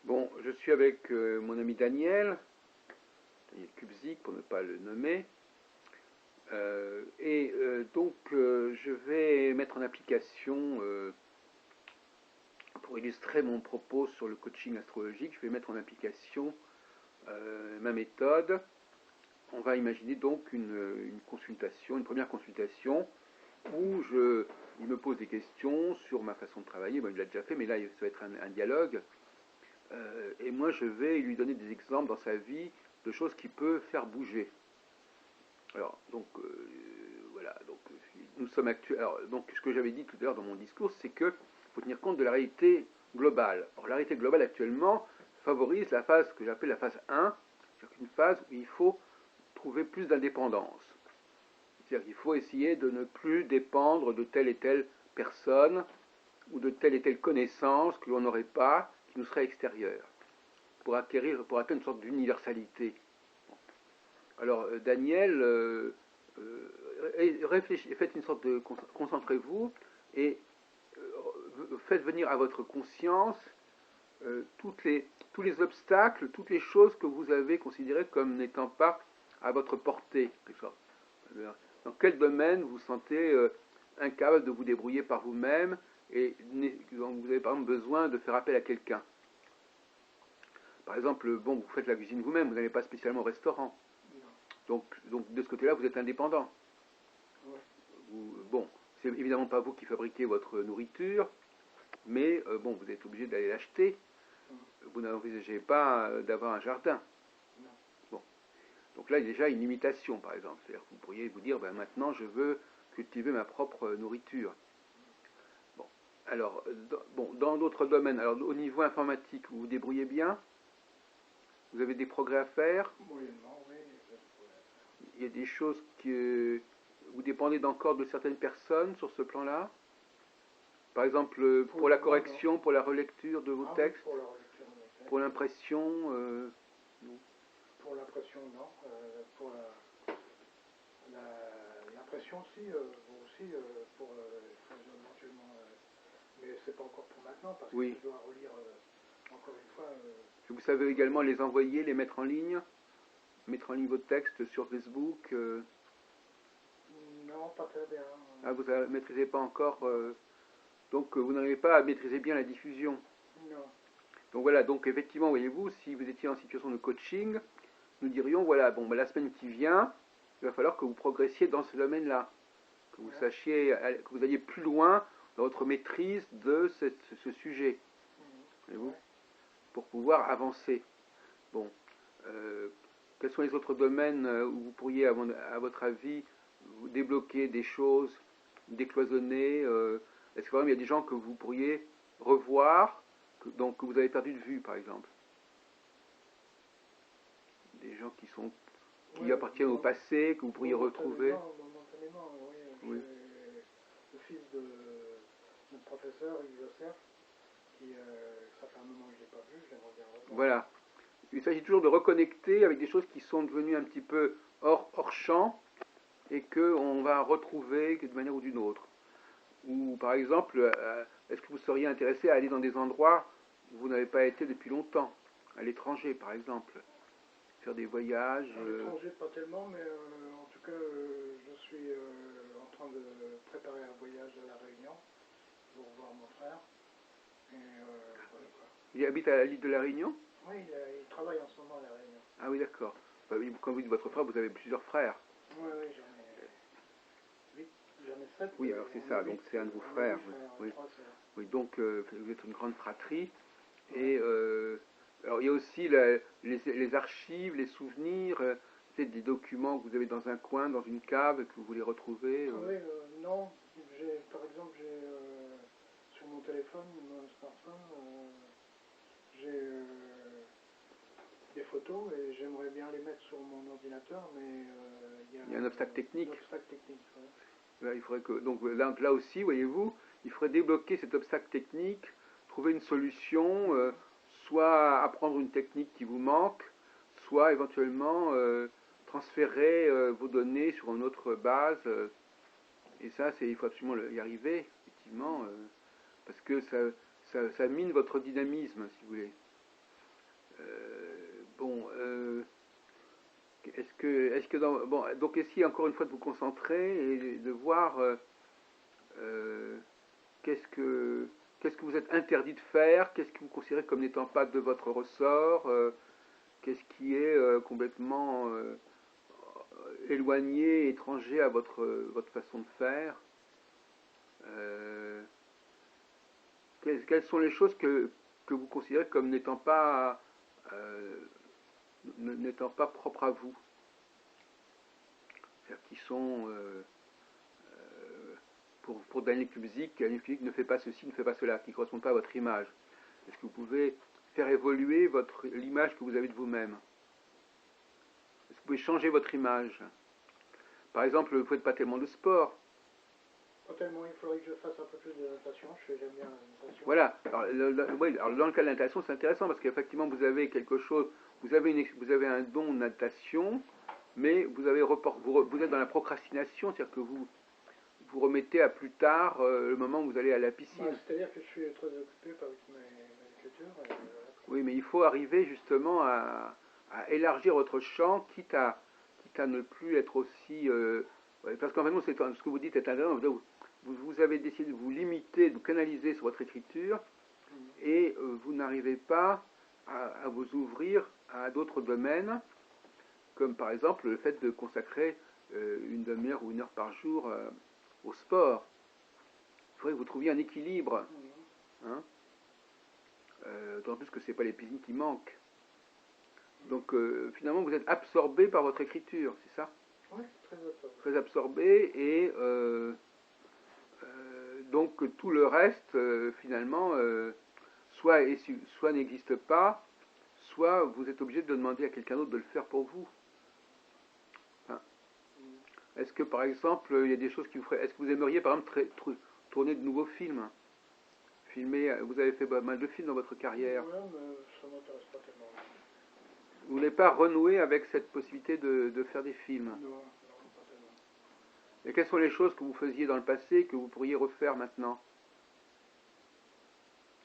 Bon, je suis avec mon ami Daniel Kubzik pour ne pas le nommer, donc je vais mettre en application, pour illustrer mon propos sur le coaching astrologique, je vais mettre en application ma méthode. On va imaginer donc une consultation, une première consultation où il me pose des questions sur ma façon de travailler. Bon, il l'a déjà fait, mais là ça va être un dialogue. Et moi, je vais lui donner des exemples dans sa vie de choses qui peuvent faire bouger. Alors, donc, voilà. Donc, nous sommes actuels. Alors, donc, ce que j'avais dit tout à l'heure dans mon discours, c'est qu'il faut tenir compte de la réalité globale. Or, la réalité globale actuellement favorise la phase que j'appelle la phase 1, c'est-à-dire une phase où il faut trouver plus d'indépendance. C'est-à-dire qu'il faut essayer de ne plus dépendre de telle et telle personne ou de telle et telle connaissance que l'on n'aurait pas, qui nous serait extérieure, pour atteindre une sorte d'universalité. Alors, Daniel, faites une sorte de concentrez-vous et faites venir à votre conscience tous les obstacles, toutes les choses que vous avez considérées comme n'étant pas à votre portée. Dans quel domaine vous sentez incapable de vous débrouiller par vous-même et donc vous avez par exemple besoin de faire appel à quelqu'un. Par exemple, bon, vous faites la cuisine vous-même, vous n'allez pas spécialement au restaurant. Donc de ce côté-là, vous êtes indépendant. Ouais. Bon, c'est évidemment pas vous qui fabriquez votre nourriture, mais bon, vous êtes obligé d'aller l'acheter. Vous n'envisagez pas d'avoir un jardin. Non. Bon, donc là, il y a déjà une limitation, par exemple. C'est-à-dire que vous pourriez vous dire, ben, maintenant, je veux cultiver ma propre nourriture. Bon, alors, dans d'autres domaines, alors au niveau informatique, vous vous débrouillez bien? Vous avez des progrès à faire? Moyennement, oui. Il y a des choses que vous dépendez encore de certaines personnes sur ce plan-là? Par exemple, pour la correction, pour la relecture de vos textes? Oui, pour la relecture de mes textes. Pour l'impression non. Pour l'impression, non. Pour l'impression, si. Bon, aussi, pour éventuellement. Mais c'est pas encore pour maintenant, parce que je dois relire encore une fois. Vous savez également les envoyer, les mettre en ligne? Mettre en ligne vos textes sur Facebook? Non, pas très bien. Ah, vous ne maîtrisez pas encore, donc vous n'arrivez pas à maîtriser bien la diffusion. Non. Donc voilà, donc effectivement, voyez-vous, si vous étiez en situation de coaching, nous dirions, voilà, bon, ben, la semaine qui vient, il va falloir que vous progressiez dans ce domaine-là, que vous sachiez, que vous alliez plus loin dans votre maîtrise de ce sujet, voyez-vous, pour pouvoir avancer. Bon, quels sont les autres domaines où vous pourriez, à votre avis, vous débloquer des choses, décloisonner? Est-ce que il y a des gens que vous pourriez revoir, que vous avez perdu de vue, par exemple? Des gens qui appartiennent au passé, que vous pourriez retrouver? Momentanément, oui. Le fils de notre professeur, Yves Cerf, qui, ça fait un moment que je ne l'ai pas vu, je l'aimerais bien revoir. Voilà. Il s'agit toujours de reconnecter avec des choses qui sont devenues un petit peu hors champ et qu'on va retrouver de manière ou d'une autre. Ou par exemple, est-ce que vous seriez intéressé à aller dans des endroits où vous n'avez pas été depuis longtemps? À l'étranger, par exemple. Faire des voyages. À l'étranger, pas tellement, mais en tout cas, je suis en train de préparer un voyage à La Réunion pour voir mon frère. Et voilà quoi. Il habite à l'île de La Réunion? Oui, il travaille en ce moment à La Réunion. Ah oui, d'accord. Bah, quand vous dites votre frère, vous avez plusieurs frères. Oui, j'en ai 7. Oui, alors c'est ça, donc c'est un de vos frères. Oui. Oui, donc vous êtes une grande fratrie. Et alors il y a aussi les archives, les souvenirs, peut-être des documents que vous avez dans un coin, dans une cave, que vous voulez retrouver. Oui, non. Par exemple, sur mon téléphone, mon smartphone, j'ai des photos et j'aimerais bien les mettre sur mon ordinateur, mais il y a un obstacle technique. Ouais. Là, il faudrait que, donc là aussi, voyez-vous, il faudrait débloquer cet obstacle technique, trouver une solution, soit apprendre une technique qui vous manque, soit éventuellement transférer vos données sur une autre base. Et ça, il faut absolument y arriver, effectivement, parce que ça mine votre dynamisme, si vous voulez. Bon, est-ce que bon, donc essayez encore une fois de vous concentrer et de voir euh, qu'est-ce que qu'est-ce que vous êtes interdit de faire, qu'est-ce que vous considérez comme n'étant pas de votre ressort, qu'est-ce qui est complètement éloigné, étranger à votre façon de faire. Euh, quelles sont les choses que vous considérez comme euh, n'étant pas propres à vous, c'est-à-dire qui sont pour Daniel Kubzik ne fait pas ceci, ne fait pas cela, qui ne correspond pas à votre image. Est-ce que vous pouvez faire évoluer l'image que vous avez de vous-même? Est-ce que vous pouvez changer votre image? Par exemple, vous ne faites pas tellement de sport. Pas tellement, il faudrait que je fasse un peu plus de natation, j'aime bien la natation. Voilà. Alors, oui, alors dans le cas de la natation, c'est intéressant parce qu'effectivement, vous avez quelque chose, vous avez un don de natation, mais vous êtes dans la procrastination, c'est-à-dire que vous remettez à plus tard le moment où vous allez à la piscine. Bah, c'est-à-dire que je suis très occupé avec mes écritures. Oui, mais il faut arriver justement à élargir votre champ, quitte à ne plus être aussi... parce qu'en fait, ce que vous dites est intéressant. Vous avez décidé de vous limiter, de vous canaliser sur votre écriture, et vous n'arrivez pas à vous ouvrir à d'autres domaines, comme par exemple le fait de consacrer une demi-heure ou une heure par jour au sport. Il faudrait que vous trouviez un équilibre. Hein, d'autant plus que ce n'est pas les piscines qui manquent. Donc finalement, vous êtes absorbé par votre écriture, c'est ça? Oui, très absorbé. Très absorbé, et donc tout le reste, finalement, soit n'existe pas, soit vous êtes obligé de demander à quelqu'un d'autre de le faire pour vous. Enfin, est-ce que par exemple, il y a des choses qui vous feraient... Est-ce que vous aimeriez par exemple tourner de nouveaux films? Vous avez fait pas mal de films dans votre carrière. Ouais, mais ça m'intéresse pas tellement. Vous voulez pas renouer avec cette possibilité de faire des films? Non, non, pas tellement. Et quelles sont les choses que vous faisiez dans le passé que vous pourriez refaire maintenant?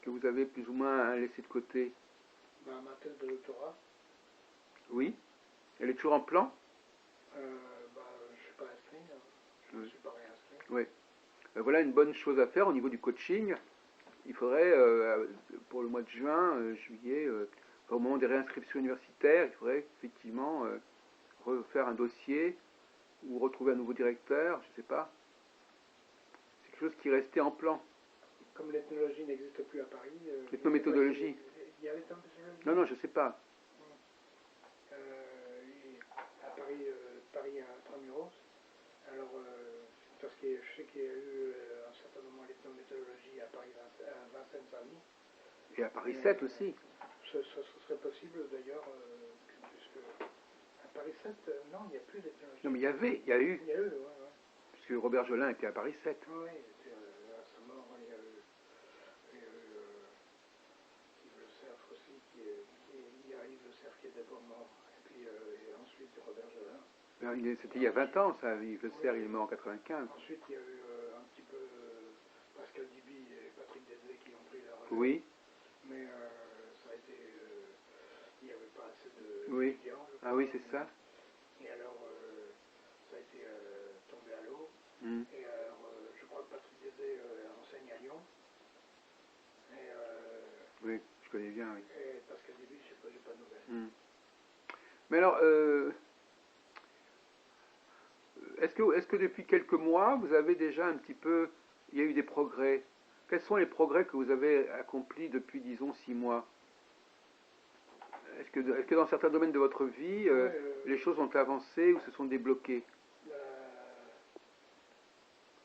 Que vous avez plus ou moins laissé de côté? Bah, ma thèse de doctorat, Oui. Elle est toujours en plan? bah, je suis pas inscrit, hein. Je ne Oui. suis pas réinscrit. Oui. Voilà une bonne chose à faire au niveau du coaching. Il faudrait, pour le mois de juin, juillet, au moment des réinscriptions universitaires, il faudrait effectivement refaire un dossier ou retrouver un nouveau directeur, je ne sais pas. C'est quelque chose qui restait en plan. Comme l'ethnologie n'existe plus à Paris. L'ethnométhodologie. Il y a l'ethnométhodologie. Non, non, je ne sais pas. À Paris, Paris intramuros. Alors, parce que je sais qu'il y a eu un certain moment l'ethnométhodologie à Paris, à Vincennes-Saint-Denis. Et à Paris 7 aussi. Ce serait possible d'ailleurs, puisque à Paris 7, non, il n'y a plus d'ethnologie. Non, mais il y a eu. Il y a eu, ouais. Puisque Robert Jolin était à Paris 7. Oui, à sa mort, il y a eu Yves Le Cerf aussi, il y a Yves Le Cerf qui est d'abord mort, et puis et ensuite Robert Jolin. C'était il y a 20 ans, ça. Yves Le Cerf, il est mort en 95. Ensuite, il y a eu un petit peu Pascal Duby et Patrick Desdé qui ont pris la relève. Oui. Mais ça a été... il n'y avait pas assez de Oui. étudiants. Ah oui, c'est ça. Et alors, ça a été tombé à l'eau. Et alors, je crois que Patrick Desdé enseigne à Lyon. Et, oui, je connais bien, oui. Et Pascal Duby, je sais pas, j'ai pas de nouvelles. Mais alors, est-ce que depuis quelques mois, vous avez déjà un petit peu... Il y a eu des progrès. Quels sont les progrès que vous avez accomplis depuis, disons, 6 mois? Est-ce que dans certains domaines de votre vie, les choses ont avancé ou se sont débloquées?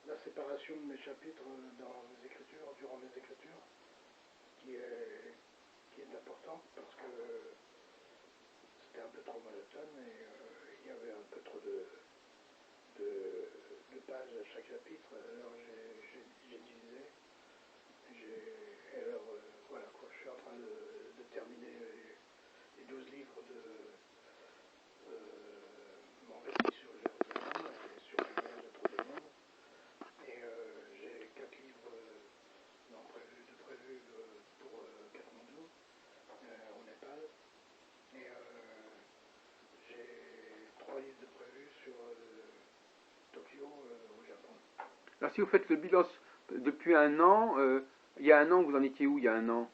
La séparation de mes chapitres dans mes écritures, durant mes écritures, qui est importante parce que c'était un peu trop monotone et il y avait un peu trop de pages à chaque chapitre. Alors j'ai divisé. Et alors voilà quoi, je suis en train de terminer les 12 livres de mon récit sur Jérusalem et sur le voyage de trop de monde. Et j'ai 4 livres prévus pour Katmandou, au Népal. Alors si vous faites le bilan depuis un an, il y a un an, vous en étiez où il y a un an?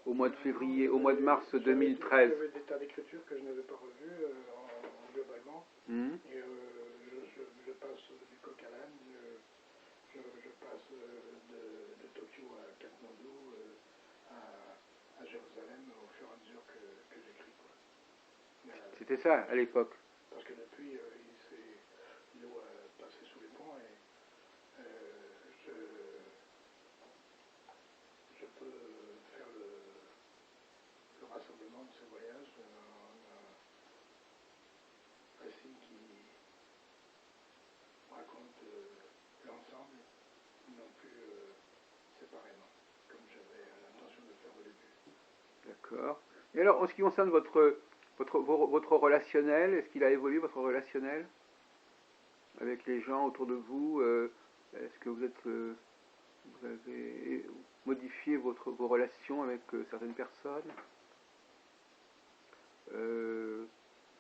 Au mois de février, au mois de mars 2013. J'avais des tas d'écritures que je n'avais pas revues globalement. Hmm. Et je passe du coq à l'âne, je passe de Tokyo à Katmandou, à Jérusalem au fur et à mesure que j'écris. C'était ça à l'époque. Parce que depuis, l'eau a passé sous les ponts et je peux faire le rassemblement de ces voyages en un récit qui raconte l'ensemble, non plus séparément, comme j'avais l'intention de le faire au début. D'accord. Et alors, en ce qui concerne votre relationnel, est-ce qu'il a évolué votre relationnel avec les gens autour de vous? Est-ce que vous avez modifié vos relations avec certaines personnes?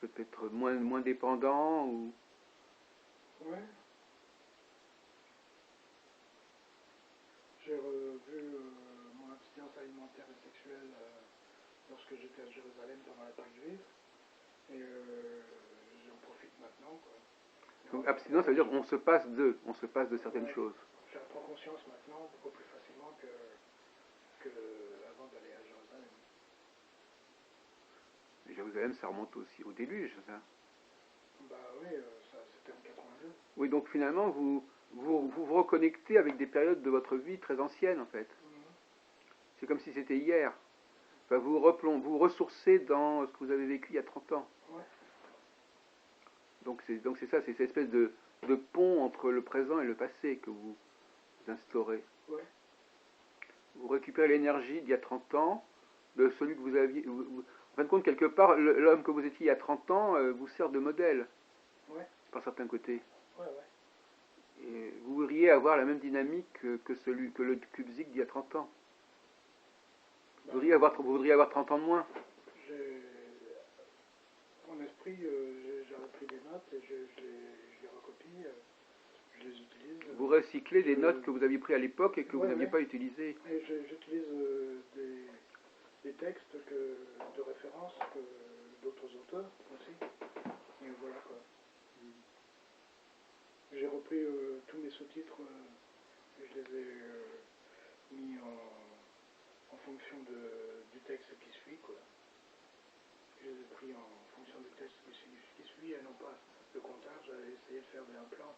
Peut-être moins dépendant ou... Ouais. J'ai revu mon abstinence alimentaire et sexuelle lorsque j'étais à Jérusalem pendant la Pâque juive. Et j'en profite maintenant. Quoi. Donc abstinence, ça veut dire qu'on se passe de certaines choses. J'en prends conscience maintenant beaucoup plus facilement que avant d'aller à Jérusalem. Et Jérusalem, ça remonte aussi au déluge, ça. Bah oui, c'était en 82. Oui, donc finalement, vous reconnectez avec des périodes de votre vie très anciennes, en fait. C'est comme si c'était hier. Enfin, vous ressourcez dans ce que vous avez vécu il y a 30 ans. Ouais. Donc c'est ça, c'est cette espèce de pont entre le présent et le passé que vous instaurez. Ouais. Vous récupérez l'énergie d'il y a 30 ans, de celui que vous aviez... en fin de compte, quelque part, l'homme que vous étiez il y a 30 ans vous sert de modèle, Ouais. par certains côtés. Ouais, ouais. Et vous voudriez avoir la même dynamique que le Kubzik d'il y a 30 ans. Vous voudriez avoir 30 ans de moins. En esprit, j'ai repris des notes et je les recopie, je les utilise. Vous recyclez des notes que vous aviez prises à l'époque et que vous n'aviez pas utilisées. Et j'utilise des textes de référence d'autres auteurs aussi. Et voilà quoi. J'ai repris tous mes sous-titres et je les ai mis en fonction du texte qui suit quoi. Je les ai pris en fonction du texte qui suit et non pas le comptage. J'avais essayé de faire un plan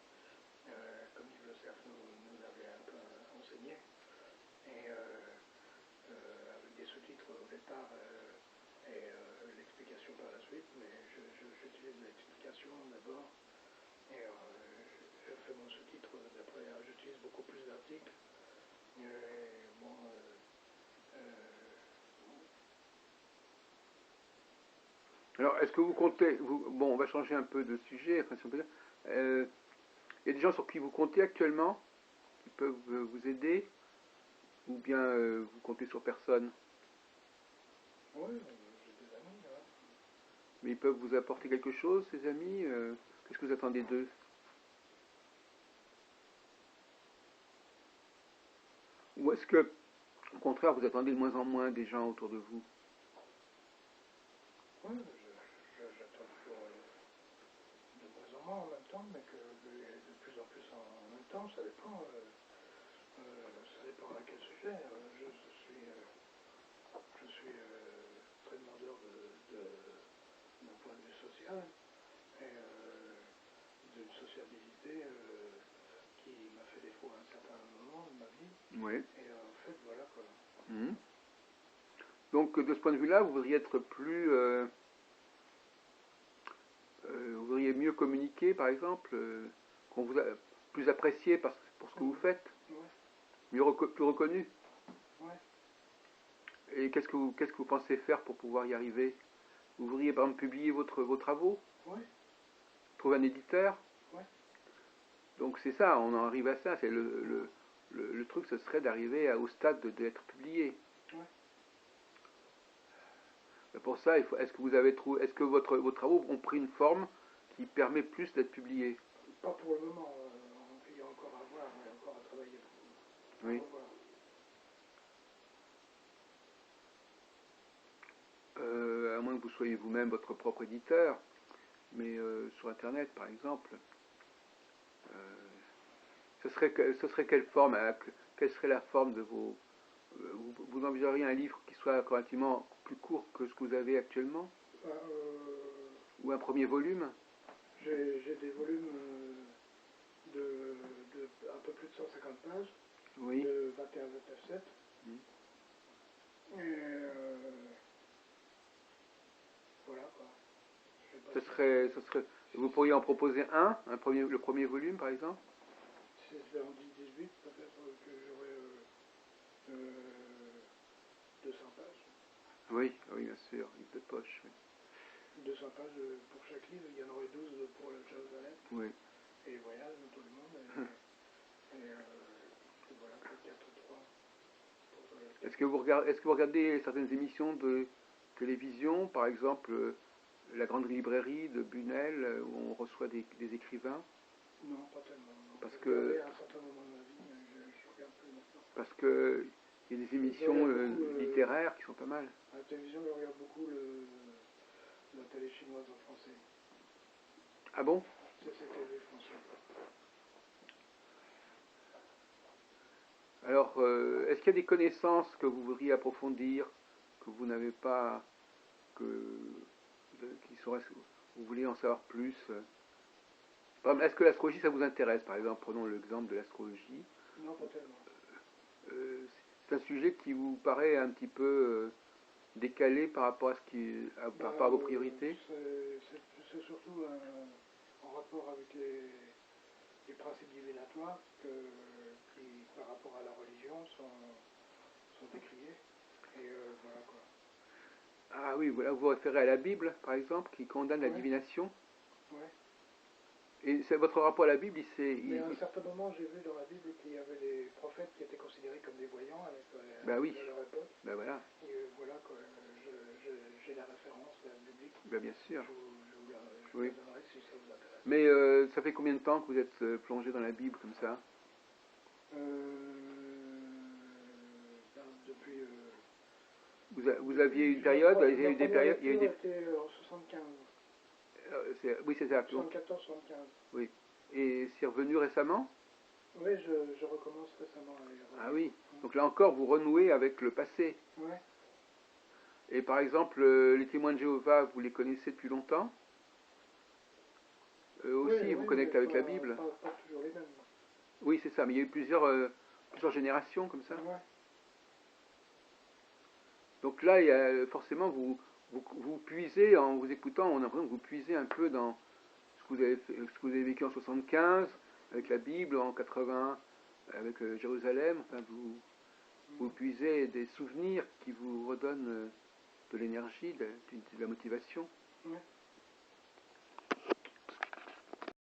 comme Yves Le Cerf nous l'avait un peu enseigné et avec des sous-titres au départ et l'explication par la suite, mais j'utilise l'explication d'abord et je fais mon sous-titre d'après. J'utilise beaucoup plus d'articles. Bon, Alors, est-ce que vous comptez... bon, on va changer un peu de sujet. Enfin, si on peut dire. Il y a des gens sur qui vous comptez actuellement, qui peuvent vous aider, ou bien vous comptez sur personne? oui, j'ai des amis. Hein. Mais ils peuvent vous apporter quelque chose, ces amis? Qu'est-ce que vous attendez d'eux? Ou est-ce que, au contraire, vous attendez de moins en moins des gens autour de vous? Oui, j'attends toujours de moins en moins en même temps, mais de plus en plus en même temps, ça dépend. Ça dépend à quel sujet. Je suis très demandeur d'un point de vue social et d'une sociabilité qui m'a fait défaut à un certain moment de ma vie. Oui. Et en fait, voilà quoi. Mmh. Donc, de ce point de vue-là, vous voudriez être vous voudriez mieux communiquer, par exemple, qu'on vous a plus apprécié pour ce que vous faites, Ouais. plus reconnu. Ouais. Et qu'est-ce que vous pensez faire pour pouvoir y arriver? Vous voudriez, par exemple, publier vos travaux? Ouais. Trouver un éditeur? Ouais. Donc c'est ça, on en arrive à ça. C'est le truc, ce serait d'arriver au stade d'être publié. Ouais. Et pour ça, est-ce que vous avez trouvé, est-ce que vos travaux ont pris une forme qui permet plus d'être publiés? Pas pour le moment. Il y a Oui. Voilà. À moins que vous soyez vous-même votre propre éditeur, mais sur Internet, par exemple, ce serait quelle forme, quelle serait la forme de vos... vous envisageriez un livre qui soit relativement plus court que ce que vous avez actuellement? Bah, Ou un premier volume? j'ai des volumes de un peu plus de 150 pages, Oui. de 21-29-7. Et voilà quoi. Ce serait, vous pourriez en proposer le premier volume par exemple? Si c'est en 10-18, peut-être que j'aurai 200 pages. Oui, oui, bien sûr, livre de poche. Oui. 200 pages pour chaque livre, il y en aurait 12 pour le Jérusalem. Oui. Et les voyages de tout le monde. Et voilà, 4-3. Est-ce que vous regardez certaines émissions de télévision, par exemple La Grande Librairie de Bunel, où on reçoit des écrivains? Non, pas tellement. Non. Parce J'ai regardé que à un certain moment de ma vie, mais je regarde plus maintenant. parce que il y a des émissions littéraires qui sont pas mal. À la télévision, je regarde beaucoup la télé chinoise en français. Ah bon? CCTV français. Alors, est-ce qu'il y a des connaissances que vous voudriez approfondir, que vous n'avez pas, qui seraient, vous voulez en savoir plus? Est-ce que l'astrologie, ça vous intéresse? Par exemple, prenons l'exemple de l'astrologie. Non, pas tellement. C'est un sujet qui vous paraît un petit peu décalé par rapport à par rapport à vos priorités? C'est surtout en rapport avec les principes divinatoires qui, par rapport à la religion, sont décriés. Et voilà quoi. Ah oui, voilà, vous vous référez à la Bible, par exemple, qui condamne la Ouais. divination. Ouais. Et c'est votre rapport à la Bible, Mais à un certain moment, j'ai vu dans la Bible qu'il y avait des prophètes qui étaient considérés comme des voyants à bah oui, leur époque. bah voilà, Et voilà quoi, j'ai la référence biblique. bah bien sûr. Je vous Oui. la donnerai si ça vous intéresse. Mais ça fait combien de temps que vous êtes plongé dans la Bible comme ça? Depuis. Vous aviez une période, il y a eu des périodes, il y a eu des... Était en 75. Oui, c'est ça. 74-75. Oui. Et c'est revenu récemment? Oui, je recommence récemment à lire. Ah oui. Donc là encore, vous renouez avec le passé. Ouais. Et par exemple, les témoins de Jéhovah, vous les connaissez depuis longtemps? Eux aussi, Oui, vous oui, connectez avec pas, la Bible? pas toujours les mêmes. Oui, c'est ça. Mais il y a eu plusieurs générations comme ça. Ouais. Donc là, il y a, forcément, vous puisez, en vous écoutant, on a l'impression que vous puisez un peu dans ce que vous avez fait, ce que vous avez vécu en 75, avec la Bible, en 80, avec Jérusalem. Enfin, vous puisez des souvenirs qui vous redonnent de l'énergie, de la motivation. Ouais.